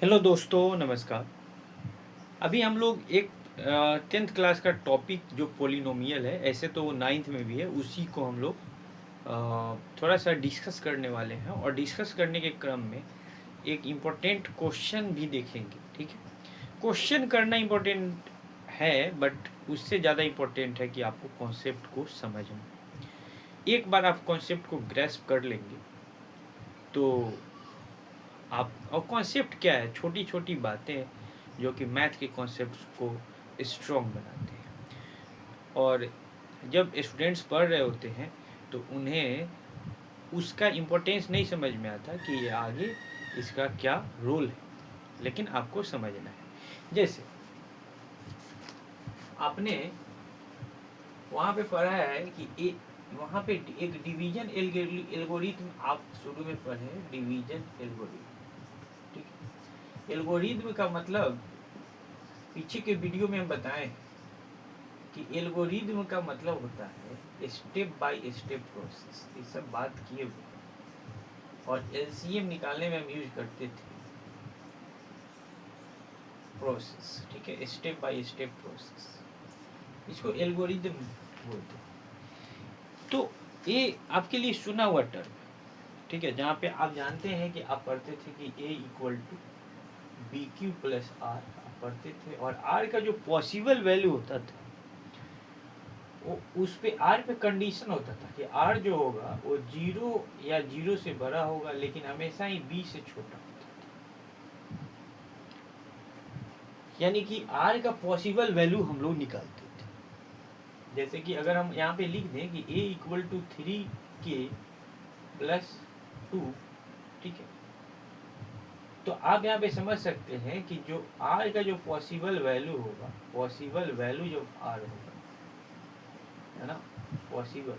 Hello दोस्तों, नमस्कार। अभी हम लोग एक 10th क्लास का टॉपिक जो पोलिनोमियल है, ऐसे तो वो 9th में भी है, उसी को हम लोग थोड़ा सा डिस्कस करने वाले हैं। और डिस्कस करने के क्रम में एक इम्पोर्टेंट क्वेश्चन भी देखेंगे। ठीक है, क्वेश्चन करना इम्पोर्टेंट है, बट उससे ज़्यादा इम्पोर्टेंट है कि आपको कॉन्सेप्ट को समझना। एक बार आप कॉन्सेप्ट को ग्रैस्प कर लेंगे तो आप, और कॉन्सेप्ट क्या है, छोटी छोटी बातें जो कि मैथ के कॉन्सेप्ट्स को स्ट्रॉन्ग बनाते हैं। और जब स्टूडेंट्स पढ़ रहे होते हैं तो उन्हें उसका इम्पोर्टेंस नहीं समझ में आता कि ये आगे इसका क्या रोल है, लेकिन आपको समझना है। जैसे आपने वहाँ पे पढ़ा है कि वहाँ पे एक डिवीजन एल्गोरिथम आप शुरू में पढ़े, डिवीजन एल्गोरिथम। ठीक है, एल्गोरिथम का मतलब पीछे के वीडियो में हम बताएं कि एल्गोरिथम का मतलब होता है स्टेप बाय स्टेप प्रोसेस। ये सब बात किए हुए, और एलसीएम निकालने में हम यूज करते थे प्रोसेस। ठीक है, स्टेप बाय स्टेप प्रोसेस, इसको एल्गोरिथम बोलते हैं। तो ये आपके लिए सुना हुआ टर्म है। ठीक है, जहाँ पे आप जानते हैं कि आप पढ़ते थे कि A equal to B Q plus R आप पढ़ते थे, और आर का जो पॉसिबल वैल्यू होता था वो उस पे आर पे कंडीशन होता था कि आर जो होगा वो 0 या 0 से बड़ा होगा, लेकिन हमेशा ही बी से छोटा होता था। यानी कि आर का पॉसिबल वैल्यू हम लोग निकालते थे। जैसे कि अगर हम यहाँ पे लिख दें कि A equal to 3k plus 2, ठीक है, तो आप यहाँ पे समझ सकते हैं कि जो आर का जो पॉसिबल वैल्यू होगा, पॉसिबल वैल्यू जो आर होगा, है ना, पॉसिबल,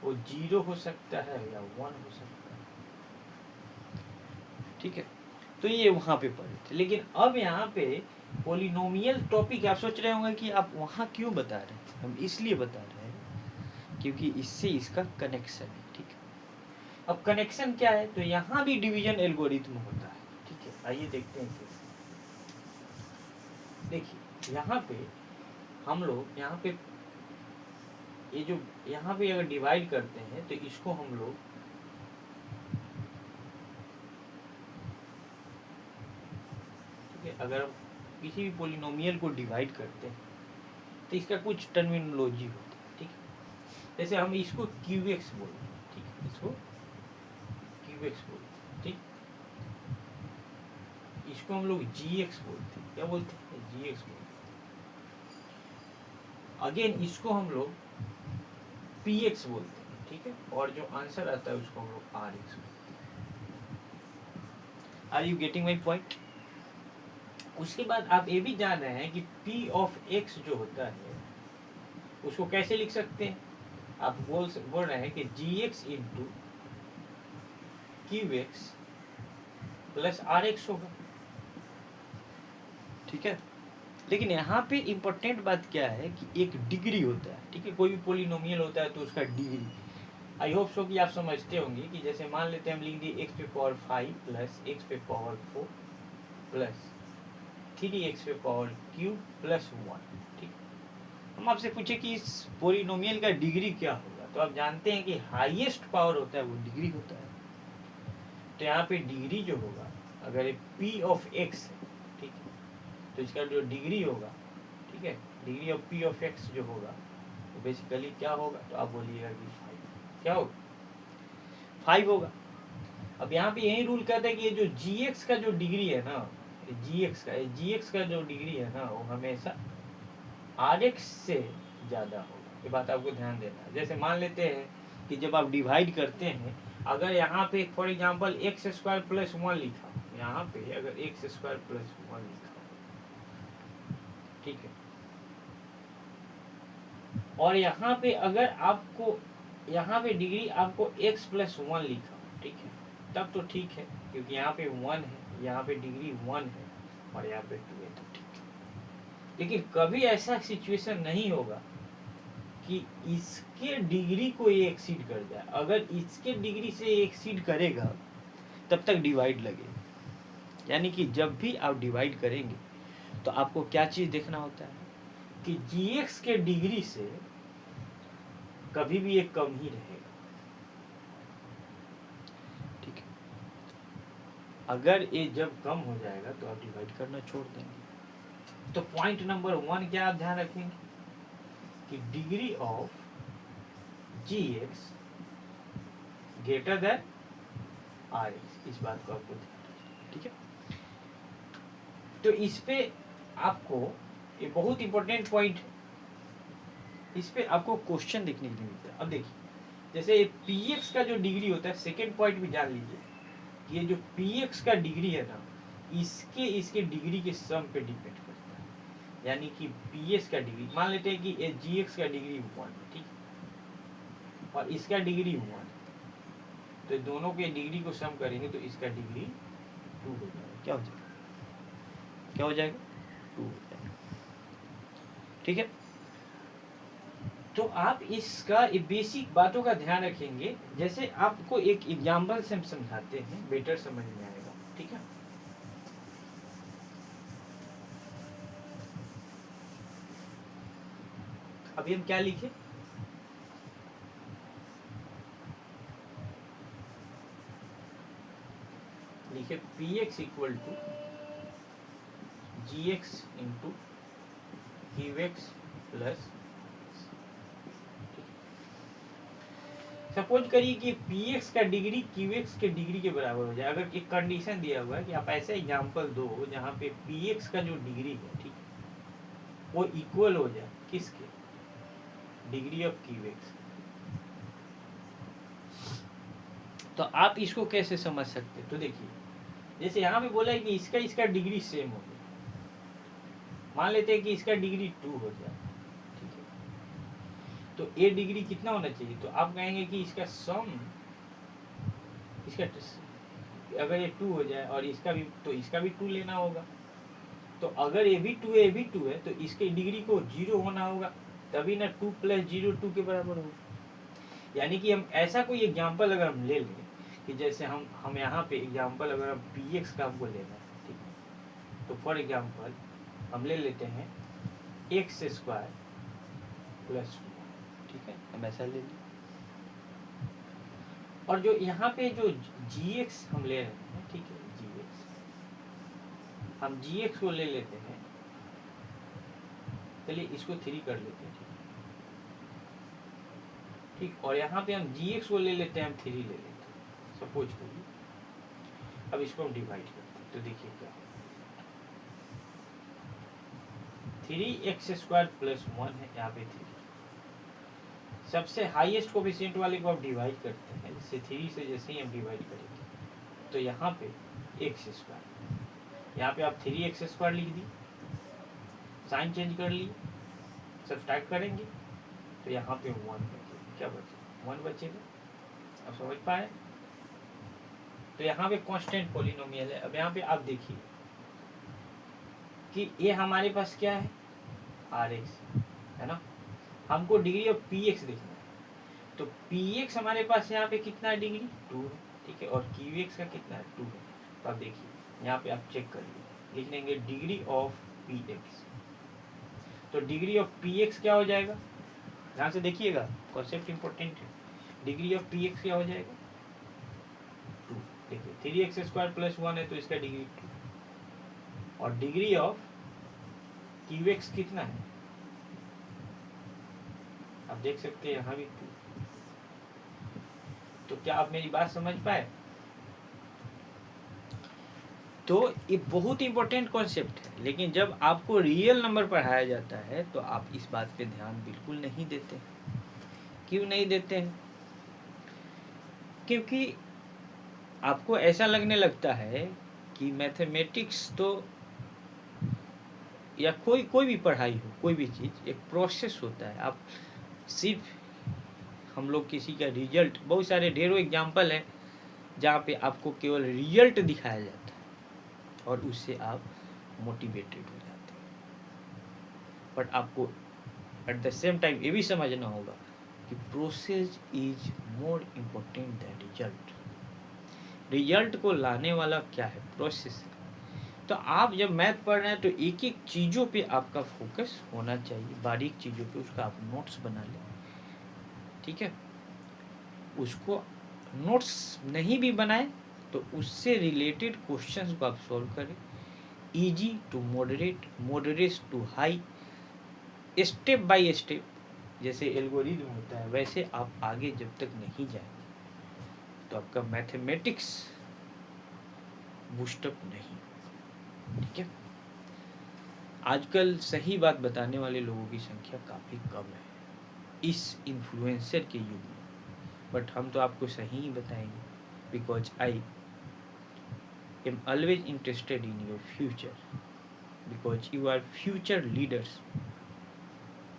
वो 0 हो सकता है या 1 हो सकता है। ठीक है, तो ये वहाँ पे पढ़े थे। लेकिन अब यहाँ पे पोलिनोमियल टॉपिक आप सोच रहे होंगे कि आप वहाँ क्यों बता रहे हैं। हम इसलिए बता रहे हैं क्योंकि इससे इसका कनेक्शन है। ठीक है, अब कनेक्शन क्या है, तो यहाँ भी डिवीजन एल्गोरिथम होता है। ठीक है, आइए देखते हैं कैसे। देखिए यहाँ पे हम लोग, यहाँ पे ये जो यहाँ पे अगर डिवाइड करते हैं तो इसको हम लोग अगर किसी भी पोलिनोमियल को डिवाइड करते हैं तो इसका कुछ टर्मिनोलॉजी होती है। ठीक है, जैसे हम इसको क्यू एक्स बोलते हैं। ठीक है, इसको क्यू एक्स बोलते हैं। ठीक, इसको हम लोग जी एक्स बोलते हैं। क्या बोलते हैं? जी एक्स बोलते हैं। अगेन इसको हम लोग पी एक्स बोलते हैं। ठीक है, और जो आंसर आता है उसको हम लोग आर एक्स बोलते हैं। Are you getting my point? उसके बाद आप ये भी जान रहे हैं कि पी ऑफ एक्स जो होता है उसको कैसे लिख सकते हैं। आप बोल रहे हैं कि G X into Q X plus R X होगा। ठीक है, लेकिन यहाँ पे इम्पोर्टेंट बात क्या है कि एक डिग्री होता है। ठीक है, कोई भी पोलिनोमियल होता है तो उसका डिग्री, आई होप सो कि आप समझते होंगे कि जैसे मान लेते हैं हम लिख दिए एक्स पे पावर 5 प्लस एक्स पे पावर 4 प्लस 3x पे पावर क्यूब प्लस 1। ठीक, हम आपसे पूछे कि इस पोलिनोमियल का डिग्री क्या होगा, तो आप जानते हैं कि हाईएस्ट पावर होता है वो डिग्री होता है। तो यहाँ पे डिग्री जो होगा, अगर p ऑफ x है, ठीक है, तो इसका जो डिग्री होगा, ठीक है, degree of p of x जो होगा तो बेसिकली क्या होगा, तो आप बोलिएगा कि 5। क्या होगा? 5 होगा। अब यहाँ पे यही रूल कहता है कि ये जो gx का जो डिग्री है ना, gx का जो डिग्री है ना, वो हमेशा rx से ज़्यादा होगा। ये बात आपको ध्यान देना है। जैसे मान लेते हैं कि जब आप डिवाइड करते हैं, अगर यहाँ पे for example x square plus 1 लिखा, यहाँ पे अगर एक्स स्क्वायर प्लस 1 लिखा, ठीक है, और यहाँ पे अगर आपको, यहाँ पे डिग्री आपको x प्लस 1 लिखा, ठीक है, तब तो ठीक है, क्योंकि यहाँ पे 1 है, यहाँ पे डिग्री 1 है, और यहाँ पे 2 है, तो ठीक है। लेकिन कभी ऐसा सिचुएशन नहीं होगा कि इसके डिग्री को ये एक्सीड कर जाए। अगर इसके डिग्री से एक्सीड करेगा तब तक डिवाइड लगेगा। यानी कि जब भी आप डिवाइड करेंगे तो आपको क्या चीज़ देखना होता है कि gx के डिग्री से कभी भी ये कम ही रहेगा, ठीक है। अगर ये जब कम हो जाएगा तो आप डिवाइड करना छोड़ देंगे। तो पॉइंट नंबर 1 क्या आप ध्यान रखेंगे कि degree of gx greater than rx, इस बात को आपको ध्यान रखना, ठीक है। तो इस पे आपको ये बहुत इंपॉर्टेंट पॉइंट है, इस पे आपको क्वेश्चन देखने के लिए मिलता है। अब देखिए जैसे ये px का जो डिग्री होता है, सेकेंड पॉइंट भी जान लीजिए, ये जो px का डिग्री है ना, इसके डिग्री के सम पे डिपेंड करता है। यानी कि px का डिग्री, मान लेते हैं कि ये gx का डिग्री 1 है, ठीक है, और इसका डिग्री 1 है, तो दोनों के डिग्री को सम करेंगे तो इसका डिग्री 2 हो जाएगा। क्या हो जाएगा? क्या हो जाएगा? 2 हो जाएगा, ठीक है। तो आप इसका बेसिक बातों का ध्यान रखेंगे। जैसे आपको एक एग्जाम्पल से हम समझाते हैं, बेटर समझ में आएगा, ठीक है। अभी हम क्या लिखे, लिखे px equal to gx into qx plus, suppose करिए कि px का डिग्री qx के डिग्री के बराबर हो जाए। अगर एक कंडीशन दिया हुआ है कि आप ऐसे एग्जांपल दो जहाँ पे px का जो डिग्री है, ठीक है, वो इक्वल हो जाए किसके, डिग्री ऑफ qx। तो आप इसको कैसे समझ सकते, तो देखिए जैसे यहाँ पे बोला है कि इसका डिग्री सेम हो गया, मान लेते हैं कि इसका डिग्री 2 हो जाए, ठीक है, तो ए डिग्री कितना होना चाहिए, तो आप कहेंगे कि इसका सम, इसका अगर ये 2 हो जाए और इसका भी, तो इसका भी 2 लेना होगा। तो अगर ये भी 2 ये भी 2 है तो इसके डिग्री को 0 होना होगा, तभी ना 2 प्लस 0 2 के बराबर होगा। यानी कि हम ऐसा कोई एग्जांपल अगर हम ले लें कि जैसे हम यहाँ पे एग्जांपल अगर हम px का हमको लेना है, ठीक है, तो फॉर एग्जांपल हम ले लेते हैं x स्क्वायर प्लस 2, ठीक है, हम ऐसा ले लें। और जो यहाँ पे जो gx हम ले रहे हैं, ठीक है, gx हम gx को ले लेते हैं, चलिए इसको 3 कर लेते हैं, ठीक, और यहाँ पे हम gx को ले लेते हैं, हम 3 ले लेते हैं, सपोज करिए। अब इसको हम डिवाइड करते हैं, तो देखिए क्या, 3x स्क्वायर प्लस 1 है, यहाँ पे 3, सबसे हाईएस्ट कोफिशिएंट वाले को आप डिवाइड करते हैं, जैसे 3 से जैसे ही हम डिवाइड करेंगे तो यहाँ पे x स्क्वायर, यहाँ पे आप 3x स्क्वायर लिख दी, साइन चेंज कर ली, सब्सट्रैक्ट करेंगे तो यहाँ पे 1 बचेगा, क्या बचेगा, 1 बचेगा। अब समझ पाए? तो यहाँ पे कांस्टेंट पॉलिनोमियल है। अब यहाँ पे आप देखिए कि ये हमारे पास क्या है, rx है ना, हमको डिग्री ऑफ px देखना है, तो px हमारे पास यहाँ पे कितना है, डिग्री 2 है, ठीक है, और qx का कितना है, 2 है। तो आप देखिए यहाँ पे आप चेक करिए, लिख लेंगे डिग्री ऑफ px, तो डिग्री ऑफ px क्या हो जाएगा, ध्यान से देखिएगा, कॉन्सेप्ट इंपॉर्टेंट है। डिग्री ऑफ px क्या हो जाएगा, 2, देखिए 3x स्क्वायर प्लस 1 है तो इसका डिग्री 2, और डिग्री ऑफ qx कितना है, आप देख सकते हैं यहाँ भी 2। तो क्या आप मेरी बात समझ पाए? तो ये बहुत इंपॉर्टेंट कॉन्सेप्ट है, लेकिन जब आपको रियल नंबर पढ़ाया जाता है तो आप इस बात पे ध्यान बिल्कुल नहीं देते। क्यों नहीं देते हैं? क्योंकि आपको ऐसा लगने लगता है कि मैथमेटिक्स तो, या कोई भी पढ़ाई हो, कोई भी चीज़ एक प्रोसेस होता है। आप सिर्फ हम लोग किसी का रिजल्ट, बहुत सारे ढेरों एग्जाम्पल हैं जहाँ पे आपको केवल रिजल्ट दिखाया जाता है और उससे आप मोटिवेटेड हो जाते हैं। बट आपको एट द सेम टाइम ये भी समझना होगा कि process is more important than result. Result को लाने वाला क्या है, प्रोसेस है। तो आप जब मैथ पढ़ रहे हैं तो एक एक चीज़ों पे आपका फोकस होना चाहिए, बारीक चीज़ों पे उसका आप नोट्स बना लें, ठीक है। उसको नोट्स नहीं भी बनाए तो उससे रिलेटेड क्वेश्चंस को आप सॉल्व करें, easy to moderate, moderate to high, step by step, जैसे एल्गोरिथम होता है वैसे आप आगे जब तक नहीं जाएंगे तो आपका मैथमेटिक्स बूस्टअप नहीं, ठीक है। आजकल सही बात बताने वाले लोगों की संख्या काफ़ी कम है इस इन्फ्लुएंसर के युग में, बट हम तो आपको सही ही बताएंगे, because I am always interested in your future, because you are future leaders.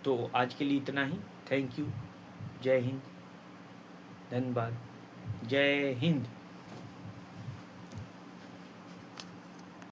तो आज के लिए इतना ही, थैंक यू, जय हिंद, धन्यवाद, जय हिंद।